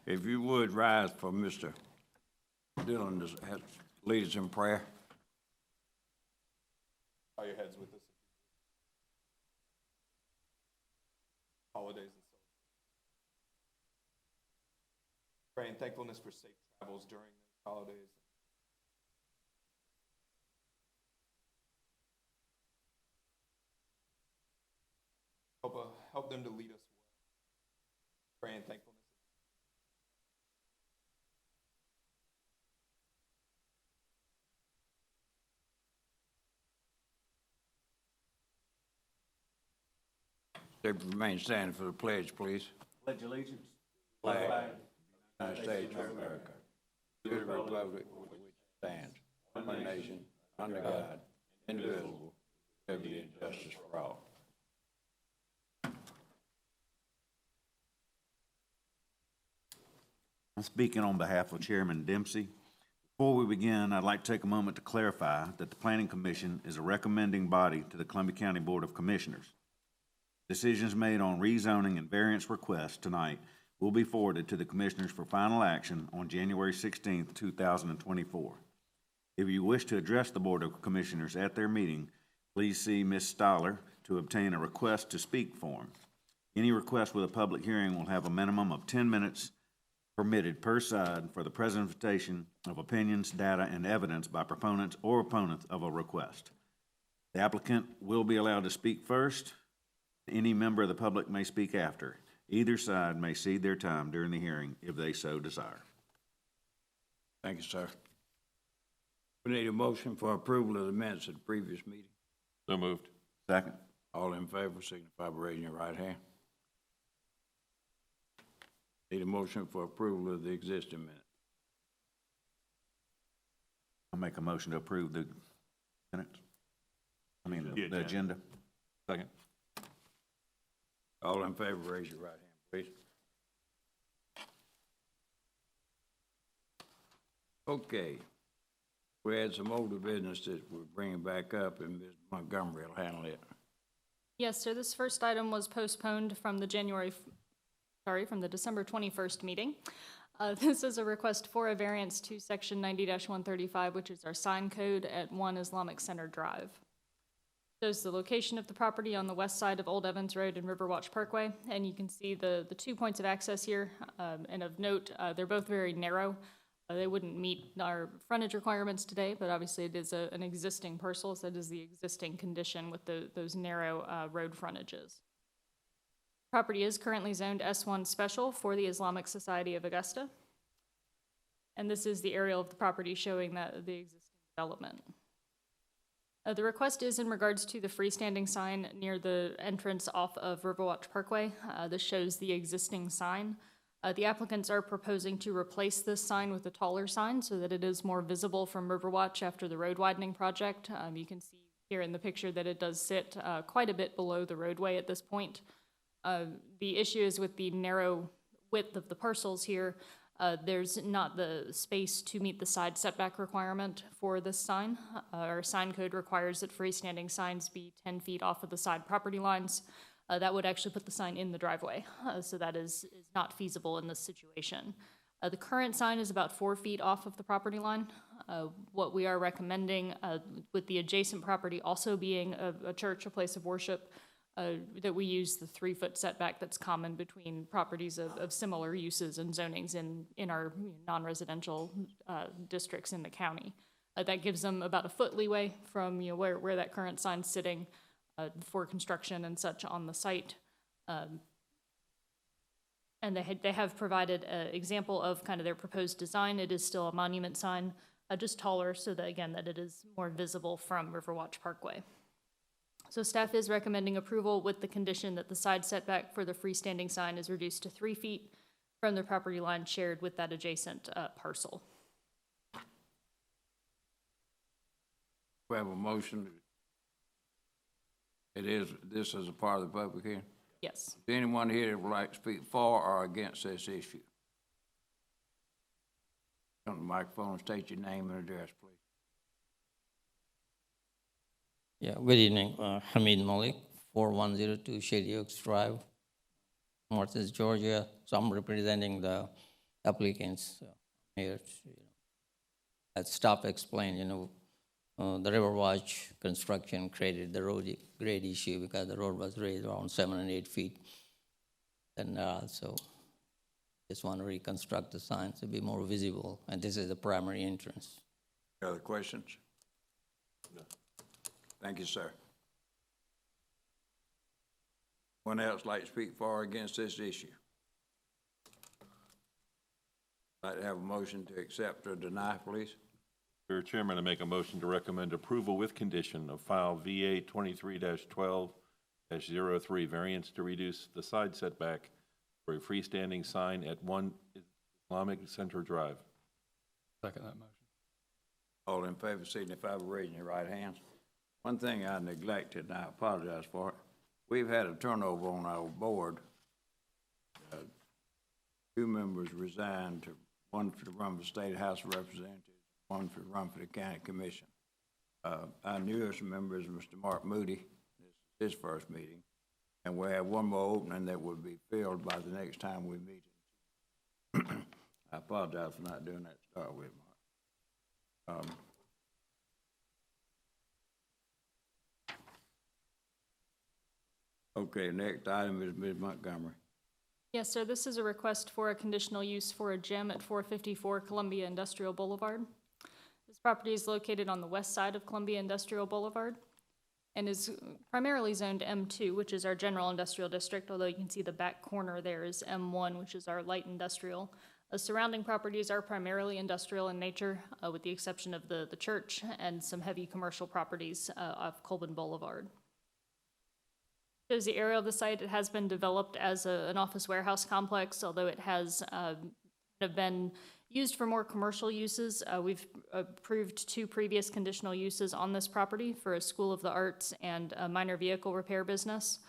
If you would rise for Mr. Dillon to lead us in prayer. Bow your heads with us. Holidays and celebrations. Praying thankfulness for safe travels during those holidays. Help them to lead us well. Praying thankfulness. Remain standing for the pledge, please. Pledge allegiance. Flag. United States of America. To the republic for which it stands, one nation, under God, indivisible, with liberty and justice for all. I'm speaking on behalf of Chairman Dempsey. Before we begin, I'd like to take a moment to clarify that the Planning Commission is a recommending body to the Columbia County Board of Commissioners. Decisions made on rezoning and variance requests tonight will be forwarded to the Commissioners for final action on January 16th, 2024. If you wish to address the Board of Commissioners at their meeting, please see Ms. Stoller to obtain a request to speak form. Any request with a public hearing will have a minimum of 10 minutes permitted per side for the presentation of opinions, data, and evidence by proponents or opponents of a request. The applicant will be allowed to speak first. Any member of the public may speak after. Either side may cede their time during the hearing if they so desire. Thank you, sir. We need a motion for approval of the minutes of the previous meeting. So moved. Second. All in favor, signify by raising your right hand. Need a motion for approval of the existing minutes. I'll make a motion to approve the minutes. The agenda. Second. All in favor, raise your right hand, please. Okay. We had some older business that we're bringing back up, and Ms. Montgomery will handle it. Yes, sir. This first item was postponed from the from the December 21st meeting. This is a request for a variance to Section 90-135, which is our sign code at 1 Islamic Center Drive. Shows the location of the property on the west side of Old Evans Road and Riverwatch Parkway, and you can see the 2 points of access here. And of note, they're both very narrow. They wouldn't meet our frontage requirements today, but obviously it is an existing parcel, so it is the existing condition with those narrow road frontages. Property is currently zoned S1 Special for the Islamic Society of Augusta. And this is the aerial of the property showing the existing development. The request is in regards to the freestanding sign near the entrance off of Riverwatch Parkway. This shows the existing sign. The applicants are proposing to replace this sign with a taller sign so that it is more visible from Riverwatch after the road widening project. You can see here in the picture that it does sit quite a bit below the roadway at this point. The issue is with the narrow width of the parcels here, there's not the space to meet the side setback requirement for this sign. Our sign code requires that freestanding signs be 10 feet off of the side property lines. That would actually put the sign in the driveway, so that is not feasible in this situation. The current sign is about 4 feet off of the property line. What we are recommending, with the adjacent property also being a church, a place of worship, that we use the 3-foot setback that's common between properties of similar uses and zonings in our non-residential districts in the county. That gives them about a foot leeway from where that current sign's sitting for construction and such on the site. And they have provided an example of kind of their proposed design. It is still a monument sign, just taller so that, again, that it is more visible from Riverwatch Parkway. So staff is recommending approval with the condition that the side setback for the freestanding sign is reduced to 3 feet from the property line shared with that adjacent parcel. We have a motion. This is a part of the public hearing? Yes. Is there anyone here that would like to speak for or against this issue? On the microphone, state your name and address, please. Yeah, good evening. Hamid Malik, 4102 Shady Oaks Drive, Martins, Georgia. So I'm representing the applicants here. As staff explained, the River Watch construction created the road grade issue because the road was raised around 7 and 8 feet. And so just want to reconstruct the signs to be more visible. And this is the primary entrance. Other questions? No. Thank you, sir. Anyone else like to speak for or against this issue? Like to have a motion to accept or deny, please? Mr. Chairman, I make a motion to recommend approval with condition of file VA 23-12-03, variance to reduce the side setback for a freestanding sign at 1 Islamic Center Drive. Second that motion. All in favor signify by raising your right hands. One thing I neglected, and I apologize for it, we've had a turnover on our board. 2 members resigned, one to run for the State House of Representatives, one to run for the County Commission. Our newest member is Mr. Mark Moody. This is his first meeting. And we have one more opening that will be filled by the next time we meet. I apologize for not doing that to start with, Mark. Okay, next item is Ms. Montgomery. Yes, sir, this is a request for a conditional use for a gym at 454 Columbia Industrial Boulevard. This property is located on the west side of Columbia Industrial Boulevard and is primarily zoned M2, which is our general industrial district, although you can see the back corner there is M1, which is our light industrial. Surrounding properties are primarily industrial in nature, with the exception of the church and some heavy commercial properties off Colburn Boulevard. Shows the area of the site. It has been developed as an office warehouse complex, although it has been used for more commercial uses. We've approved 2 previous conditional uses on this property for a School of the Arts and a minor vehicle repair business.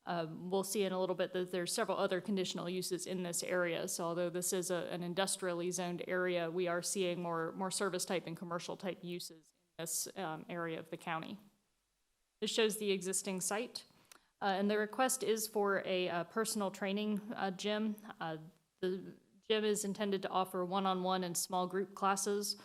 We'll see in a little bit that there's several other conditional uses in this area. So although this is an industrially zoned area, we are seeing more service type and commercial type uses in this area of the county. This shows the existing site. And the request is for a personal training gym. The gym is intended to offer one-on-one and small group classes.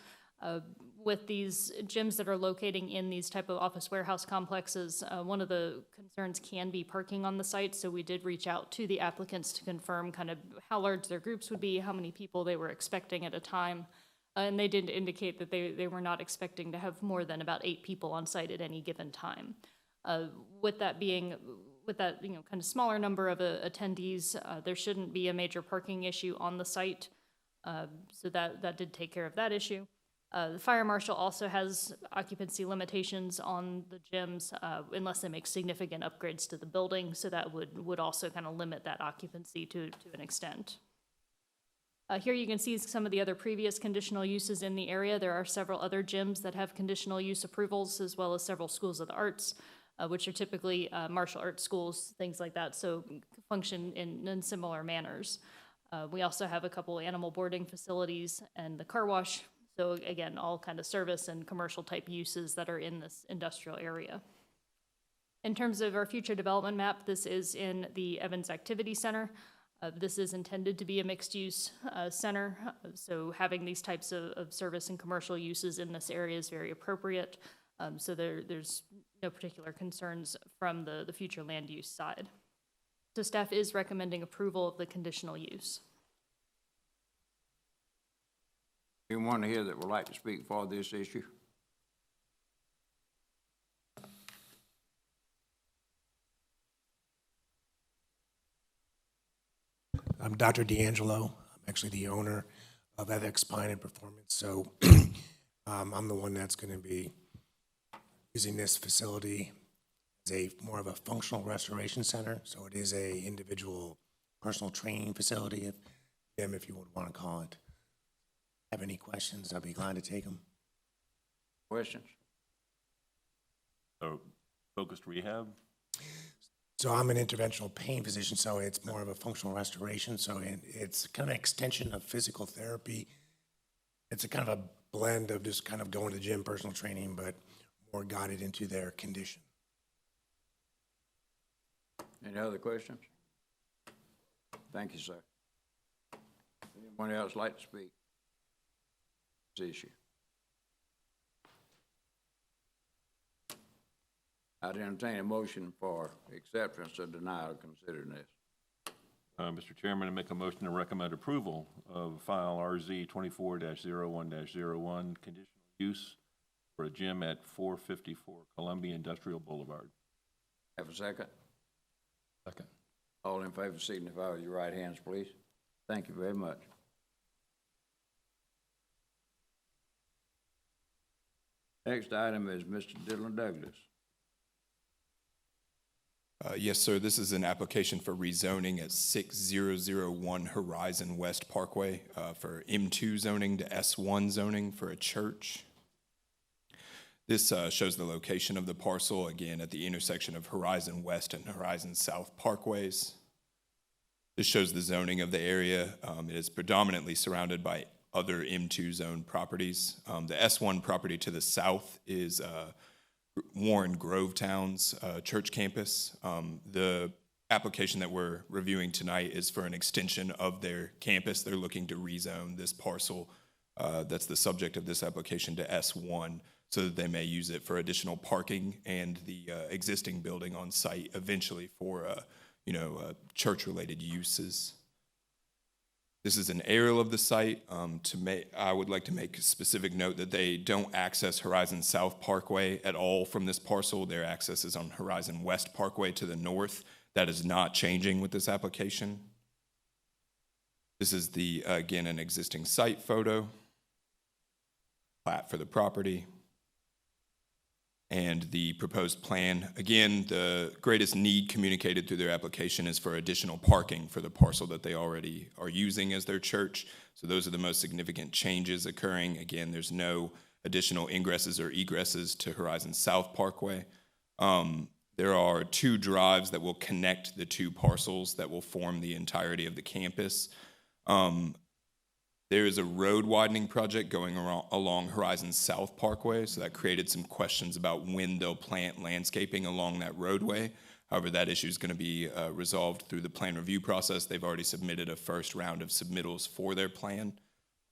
With these gyms that are locating in these type of office warehouse complexes, one of the concerns can be parking on the site, so we did reach out to the applicants to confirm kind of how large their groups would be, how many people they were expecting at a time, and they did indicate that they were not expecting to have more than about 8 people on site at any given time. With that kind of smaller number of attendees, there shouldn't be a major parking issue on the site, so that did take care of that issue. The fire marshal also has occupancy limitations on the gyms unless they make significant upgrades to the building, so that would also kind of limit that occupancy to an extent. Here you can see some of the other previous conditional uses in the area. There are several other gyms that have conditional use approvals, as well as several schools of the arts, which are typically martial arts schools, things like that, so function in similar manners. We also have a couple animal boarding facilities and the car wash. So again, all kind of service and commercial type uses that are in this industrial area. In terms of our future development map, this is in the Evans Activity Center. This is intended to be a mixed-use center, so having these types of service and commercial uses in this area is very appropriate. So there's no particular concerns from the future land use side. So staff is recommending approval of the conditional use. Anyone here that would like to speak for this issue? I'm Dr. D'Angelo. I'm actually the owner of Ethics Spine and Performance. So I'm the one that's going to be using this facility as more of a functional restoration center. So it is a individual personal training facility, if you would want to call it. Have any questions, I'll be glad to take them. Questions? So focused rehab? So I'm an interventional pain physician, so it's more of a functional restoration. So it's kind of an extension of physical therapy. It's a kind of a blend of just kind of going to the gym, personal training, but more guided into their condition. Any other questions? Thank you, sir. Anyone else like to speak? This issue. I'd entertain a motion for acceptance or denial of considering this. Mr. Chairman, I make a motion to recommend approval of file RZ 24-01-01, conditional use for a gym at 454 Columbia Industrial Boulevard. Have a second? Second. All in favor signify with your right hands, please. Thank you very much. Next item is Mr. Dylan Douglas. Yes, sir. This is an application for rezoning at 6001 Horizon West Parkway for M2 zoning to S1 zoning for a church. This shows the location of the parcel, again, at the intersection of Horizon West and Horizon South Parkways. This shows the zoning of the area. It is predominantly surrounded by other M2 zone properties. The S1 property to the south is Warren Grovetown's church campus. The application that we're reviewing tonight is for an extension of their campus. They're looking to rezone this parcel that's the subject of this application to S1 so that they may use it for additional parking and the existing building on site eventually for church-related uses. This is an aerial of the site. I would like to make a specific note that they don't access Horizon South Parkway at all from this parcel. Their access is on Horizon West Parkway to the north. That is not changing with this application. This is again, an existing site photo, plat for the property, and the proposed plan. Again, the greatest need communicated through their application is for additional parking for the parcel that they already are using as their church. So those are the most significant changes occurring. Again, there's no additional ingresses or egresses to Horizon South Parkway. There are 2 drives that will connect the 2 parcels that will form the entirety of the campus. There is a road widening project going along Horizon South Parkway, so that created some questions about when they'll plant landscaping along that roadway. However, that issue is going to be resolved through the plan review process. They've already submitted a first round of submittals for their plan.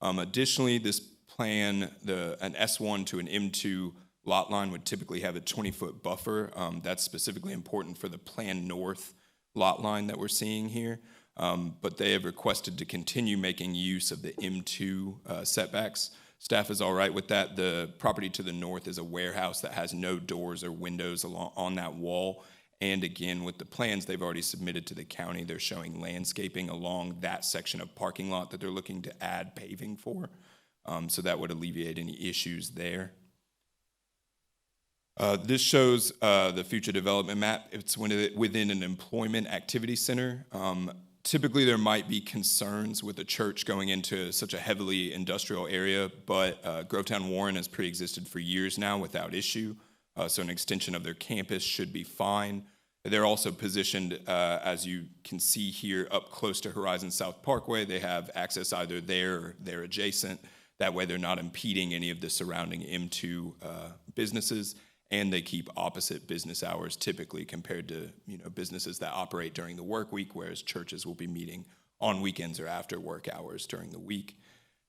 Additionally, this plan, an S1 to an M2 lot line would typically have a 20-foot buffer. That's specifically important for the Plan North lot line that we're seeing here. But they have requested to continue making use of the M2 setbacks. Staff is all right with that. The property to the north is a warehouse that has no doors or windows on that wall. And again, with the plans they've already submitted to the county, they're showing landscaping along that section of parking lot that they're looking to add paving for. So that would alleviate any issues there. This shows the future development map. It's within an employment activity center. Typically, there might be concerns with a church going into such a heavily industrial area, but Grovetown Warren has pre-existed for years now without issue, so an extension of their campus should be fine. They're also positioned, as you can see here, up close to Horizon South Parkway. They have access either there or they're adjacent. That way, they're not impeding any of the surrounding M2 businesses. And they keep opposite business hours typically compared to businesses that operate during the work week, whereas churches will be meeting on weekends or after work hours during the week.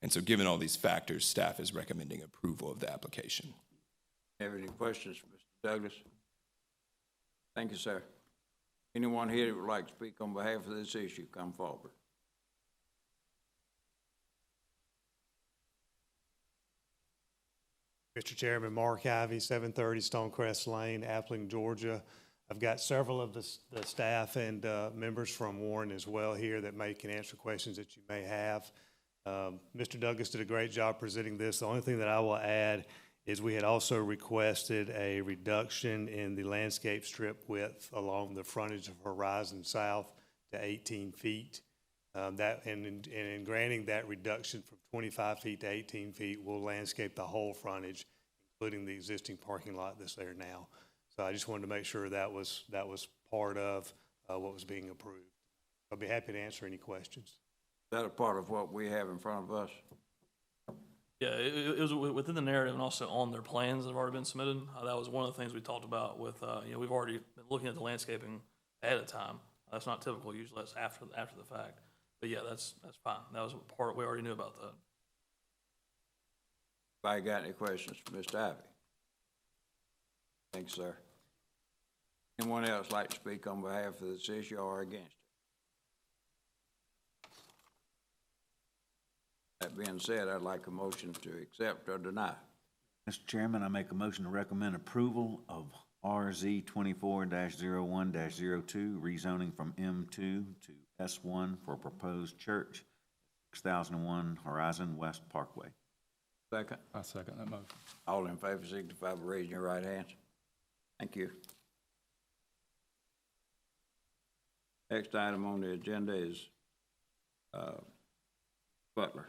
And so given all these factors, staff is recommending approval of the application. Have any questions for Mr. Douglas? Thank you, sir. Anyone here that would like to speak on behalf of this issue, come forward. Mr. Chairman, Mark Ivy, 730 Stonecrest Lane, Appling, Georgia. I've got several of the staff and members from Warren as well here that can answer questions that you may have. Mr. Douglas did a great job presenting this. The only thing that I will add is we had also requested a reduction in the landscape strip width along the frontage of Horizon South to 18 feet. In granting that reduction from 25 feet to 18 feet, we'll landscape the whole frontage, including the existing parking lot that's there now. So I just wanted to make sure that was part of what was being approved. I'll be happy to answer any questions. Is that a part of what we have in front of us? Yeah, it was within the narrative and also on their plans that have already been submitted. That was one of the things we talked about with, we've already been looking at the landscaping ahead of time. That's not typical. Usually that's after the fact. But yeah, that's fine. That was part, we already knew about that. Anybody got any questions for Mr. Ivy? Thanks, sir. Anyone else like to speak on behalf of this issue or against it? That being said, I'd like a motion to accept or deny. Mr. Chairman, I make a motion to recommend approval of RZ 24-01-02, rezoning from M2 to S1 for proposed church, 6001 Horizon West Parkway. Second. I second that motion. All in favor signify by raising your right hand. Thank you. Next item on the agenda is Butler.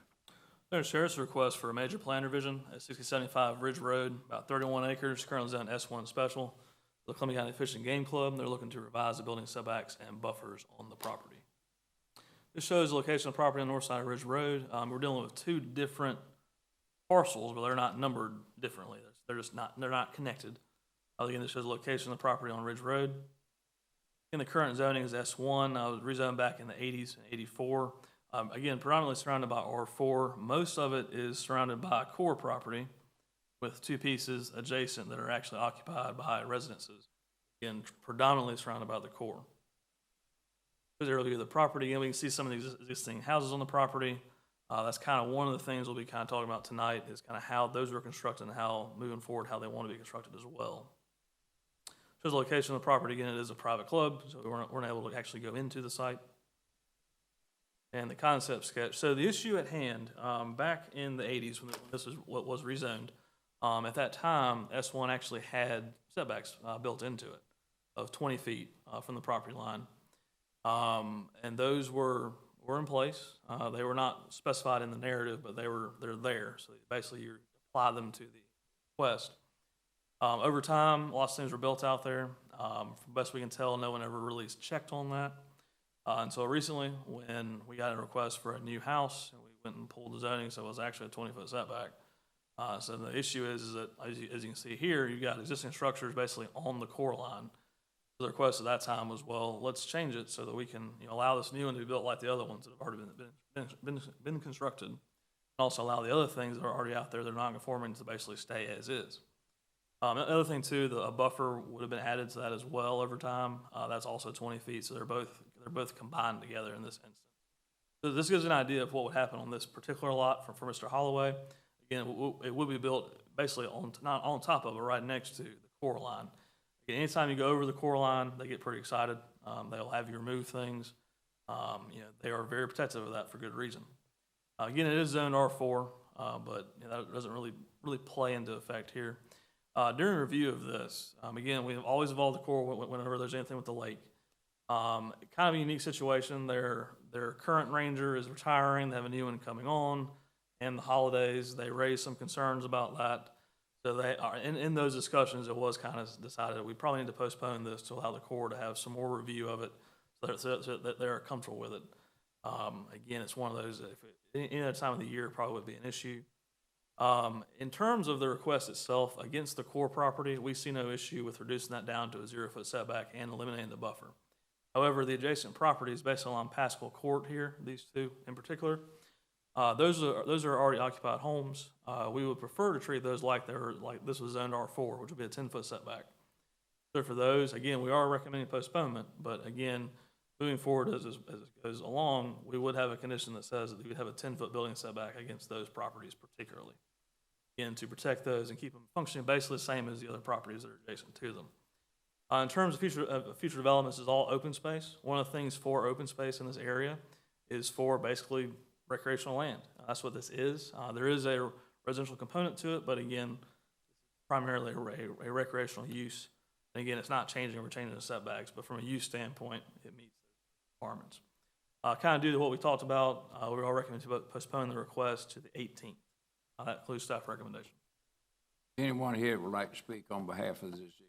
There's Sheriff's request for a major plan revision at 6075 Ridge Road, about 31 acres, currently zoned S1 special. The Columbia County Fish and Game Club, they're looking to revise the building setbacks and buffers on the property. This shows the location of the property on the north side of Ridge Road. We're dealing with two different parcels, but they're not numbered differently. They're not connected. Again, this shows the location of the property on Ridge Road. In the current zoning is S1. I was rezoned back in the 80s and 84. Again, predominantly surrounded by R4. Most of it is surrounded by core property with two pieces adjacent that are actually occupied by residences. Again, predominantly surrounded by the core. Here's earlier the property. Again, we can see some of these existing houses on the property. That's kind of one of the things we'll be kind of talking about tonight is kind of how those were constructed and how, moving forward, how they want to be constructed as well. Shows the location of the property. Again, it is a private club, so we weren't able to actually go into the site. And the concept sketch. So the issue at hand, back in the 80s when this is what was rezoned, at that time, S1 actually had setbacks built into it of 20 feet from the property line. And those were in place. They were not specified in the narrative, but they're there. So basically you apply them to the request. Over time, lots of things were built out there. From best we can tell, no one ever really checked on that. And so recently, when we got a request for a new house, and we went and pulled the zoning, so it was actually a 20-foot setback. So the issue is that, as you can see here, you've got existing structures basically on the core line. So the request at that time was, well, let's change it so that we can allow this new one to be built like the other ones that have already been constructed, and also allow the other things that are already out there that are non-conforming to basically stay as is. The other thing too, a buffer would have been added to that as well over time. That's also 20 feet, so they're both combined together in this instance. So this gives an idea of what would happen on this particular lot for Mr. Holloway. Again, it would be built basically not on top of, but right next to the core line. Again, anytime you go over the core line, they get pretty excited. They'll have you remove things. They are very protective of that for good reason. Again, it is zoned R4, but that doesn't really play into effect here. During review of this, again, we have always involved the core whenever there's anything with the lake. Kind of a unique situation. Their current ranger is retiring. They have a new one coming on, and the holidays. They raised some concerns about that. So they are in those discussions. It was kind of decided that we probably need to postpone this to allow the Corps to have some more review of it, so that they're comfortable with it. Again, it's one of those. Any other time of the year, it probably would be an issue. In terms of the request itself against the core property, we see no issue with reducing that down to a 0-foot setback and eliminating the buffer. However, the adjacent properties based along Pascal Court here, these two in particular, those are already occupied homes. We would prefer to treat those like this was zoned R4, which would be a 10-foot setback. So for those, again, we are recommending postponement, but again, moving forward as it goes along, we would have a condition that says that we would have a 10-foot building setback against those properties particularly. Again, to protect those and keep them functioning basically the same as the other properties that are adjacent to them. In terms of future developments, is all open space. One of the things for open space in this area is for basically recreational land. That's what this is. There is a residential component to it, but again, primarily a recreational use. And again, it's not changing, we're changing the setbacks, but from a use standpoint, it meets the requirements. Kind of due to what we talked about, we all recommend to postpone the request to the 18th. That includes staff recommendation. Anyone here would like to speak on behalf of this issue?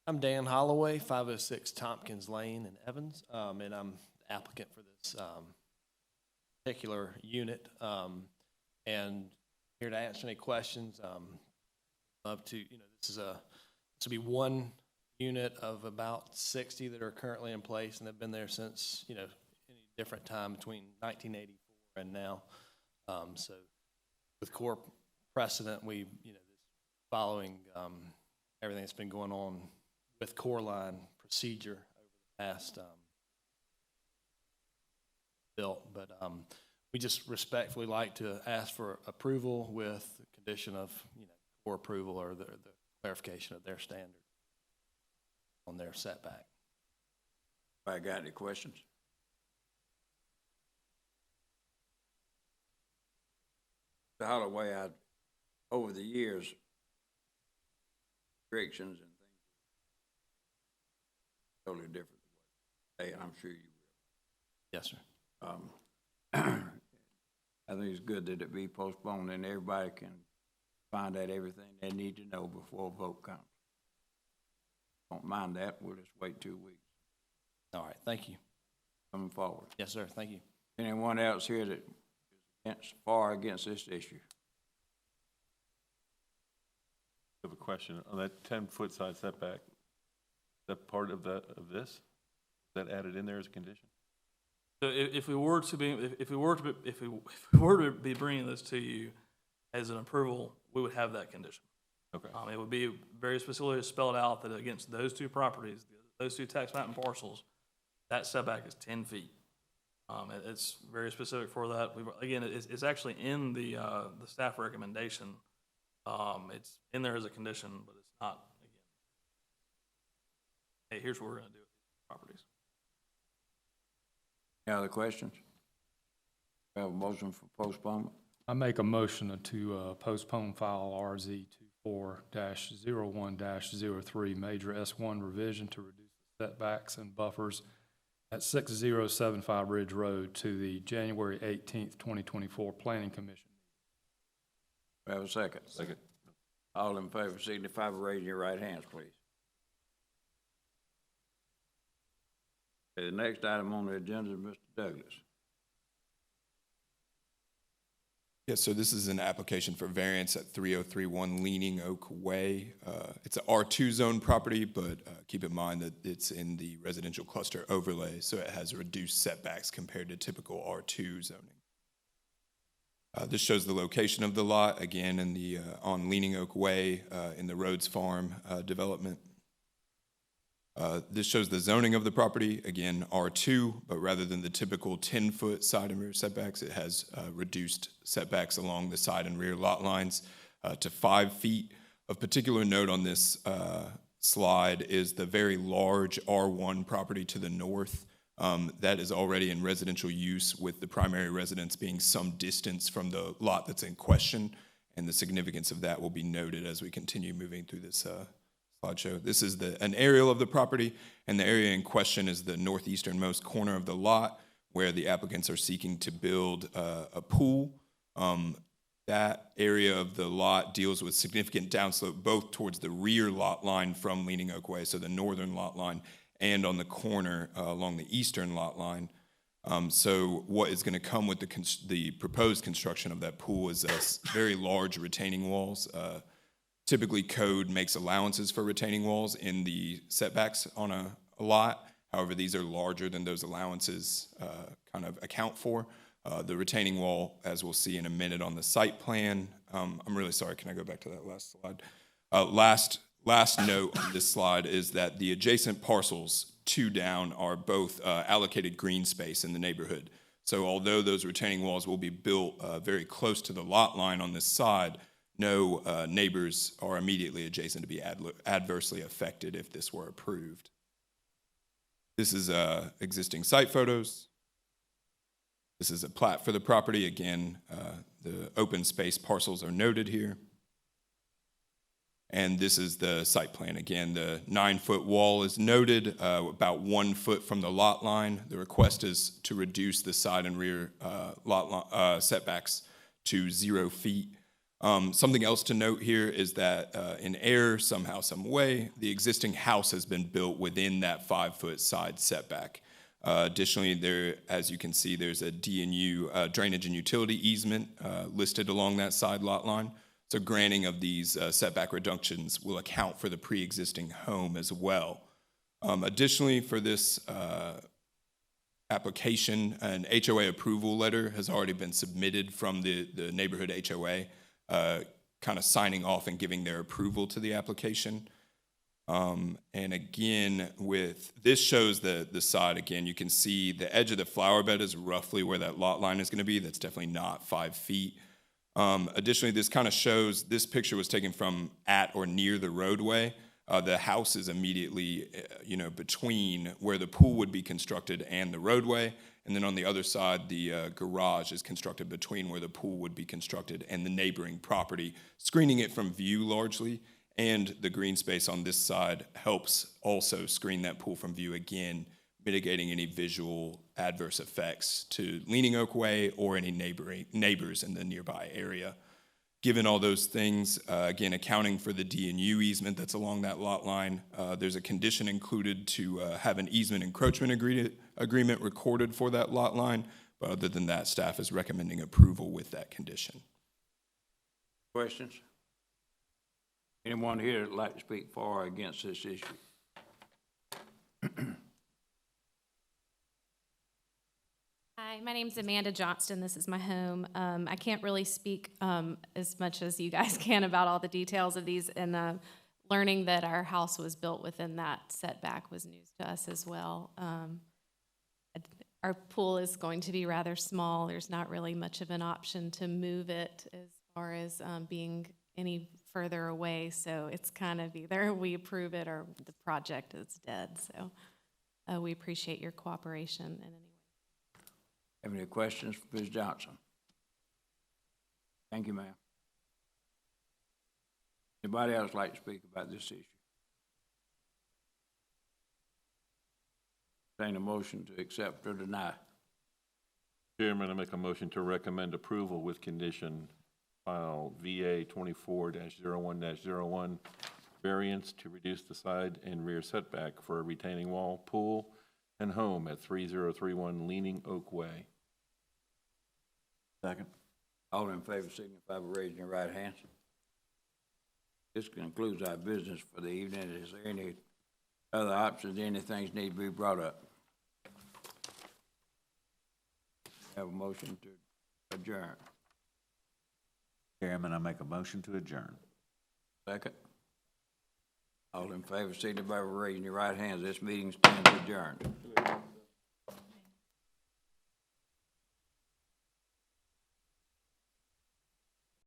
I'm Dan Holloway, 506 Tompkins Lane in Evans, and I'm the applicant for this particular unit, and here to answer any questions. Love to, this will be one unit of about 60 that are currently in place, and they've been there since, any different time between 1984 and now. So with core precedent, following everything that's been going on with core line procedure over the past built, but we just respectfully like to ask for approval with the condition of, core approval or the clarification of their standard on their setback. I got any questions? Mr. Holloway, over the years, restrictions and things totally different. Hey, I'm sure you will. Yes, sir. I think it's good that it be postponed and everybody can find out everything they need to know before a vote comes. Don't mind that, we'll just wait 2 weeks. All right, thank you. Coming forward. Yes, sir, thank you. Anyone else here that is far against this issue? I have a question. On that 10-foot side setback, is that part of this? Is that added in there as a condition? So if we were to be bringing this to you as an approval, we would have that condition. Okay. It would be very specifically spelled out that against those two properties, those two tax map and parcels, that setback is 10 feet. It's very specific for that. It's actually in the staff recommendation. It's in there as a condition, but it's not, again. Hey, here's what we're gonna do with these properties. Any other questions? We have a motion for postponement. I make a motion to postpone file RZ 24-01-03 major S1 revision to reduce the setbacks and buffers at 6075 Ridge Road to the January 18th, 2024 Planning Commission. We have a second. Second. All in favor signify by raising your right hands, please. Okay, the next item on the agenda is Mr. Douglas. Yes, so this is an application for variance at 3031 Leaning Oak Way. It's an R2 zone property, but keep in mind that it's in the residential cluster overlay, so it has reduced setbacks compared to typical R2 zoning. This shows the location of the lot, again, in the on Leaning Oak Way in the Rhodes Farm development. This shows the zoning of the property, again, R2, but rather than the typical 10-foot side and rear setbacks, it has reduced setbacks along the side and rear lot lines to 5 feet. Of particular note on this slide is the very large R1 property to the north. That is already in residential use, with the primary residence being some distance from the lot that's in question, and the significance of that will be noted as we continue moving through this slideshow. This is an aerial of the property, and the area in question is the northeasternmost corner of the lot, where the applicants are seeking to build a pool. That area of the lot deals with significant downslope both towards the rear lot line from Leaning Oak Way, so the northern lot line, and on the corner along the eastern lot line. So what is going to come with the proposed construction of that pool is very large retaining walls. Typically, code makes allowances for retaining walls in the setbacks on a lot. However, these are larger than those allowances kind of account for. The retaining wall, as we'll see in a minute on the site plan, I'm really sorry, can I go back to that last slide? Last note on this slide is that the adjacent parcels, 2 down, are both allocated green space in the neighborhood. So although those retaining walls will be built very close to the lot line on this side, no neighbors are immediately adjacent to be adversely affected if this were approved. This is existing site photos. This is a plat for the property. Again, the open space parcels are noted here. And this is the site plan. Again, the 9-foot wall is noted about 1 foot from the lot line. The request is to reduce the side and rear setbacks to 0 feet. Something else to note here is that in error, somehow, some way, the existing house has been built within that 5-foot side setback. Additionally, there, as you can see, there's a D&U drainage and utility easement listed along that side lot line. So granting of these setback reductions will account for the pre-existing home as well. Additionally, for this application, an HOA approval letter has already been submitted from the neighborhood HOA, kind of signing off and giving their approval to the application. And again, with this shows the side again, you can see the edge of the flower bed is roughly where that lot line is going to be. That's definitely not 5 feet. Additionally, this kind of shows, this picture was taken from at or near the roadway. The house is immediately, between where the pool would be constructed and the roadway. And then on the other side, the garage is constructed between where the pool would be constructed and the neighboring property, screening it from view largely. And the green space on this side helps also screen that pool from view again, mitigating any visual adverse effects to Leaning Oak Way or any neighbors in the nearby area. Given all those things, again, accounting for the D&U easement that's along that lot line, there's a condition included to have an easement encroachment agreement recorded for that lot line. But other than that, staff is recommending approval with that condition. Questions? Anyone here that'd like to speak for or against this issue? Hi, my name's Amanda Johnston. This is my home. I can't really speak as much as you guys can about all the details of these, and learning that our house was built within that setback was news to us as well. Our pool is going to be rather small. There's not really much of an option to move it as far as being any further away, so it's kind of either we approve it or the project is dead. So we appreciate your cooperation in any way. Have any questions for Ms. Johnson? Thank you, ma'am. Anybody else like to speak about this issue? Entertain a motion to accept or deny. Chairman, I make a motion to recommend approval with condition file VA 24-01-01, variance to reduce the side and rear setback for a retaining wall, pool, and home at 3031 Leaning Oak Way. Second. All in favor signify by raising your right hand. This concludes our business for the evening. Is there any other options, anything need to be brought up? Have a motion to adjourn. Chairman, I make a motion to adjourn. Second. All in favor signify by raising your right hands. This meeting stands adjourned.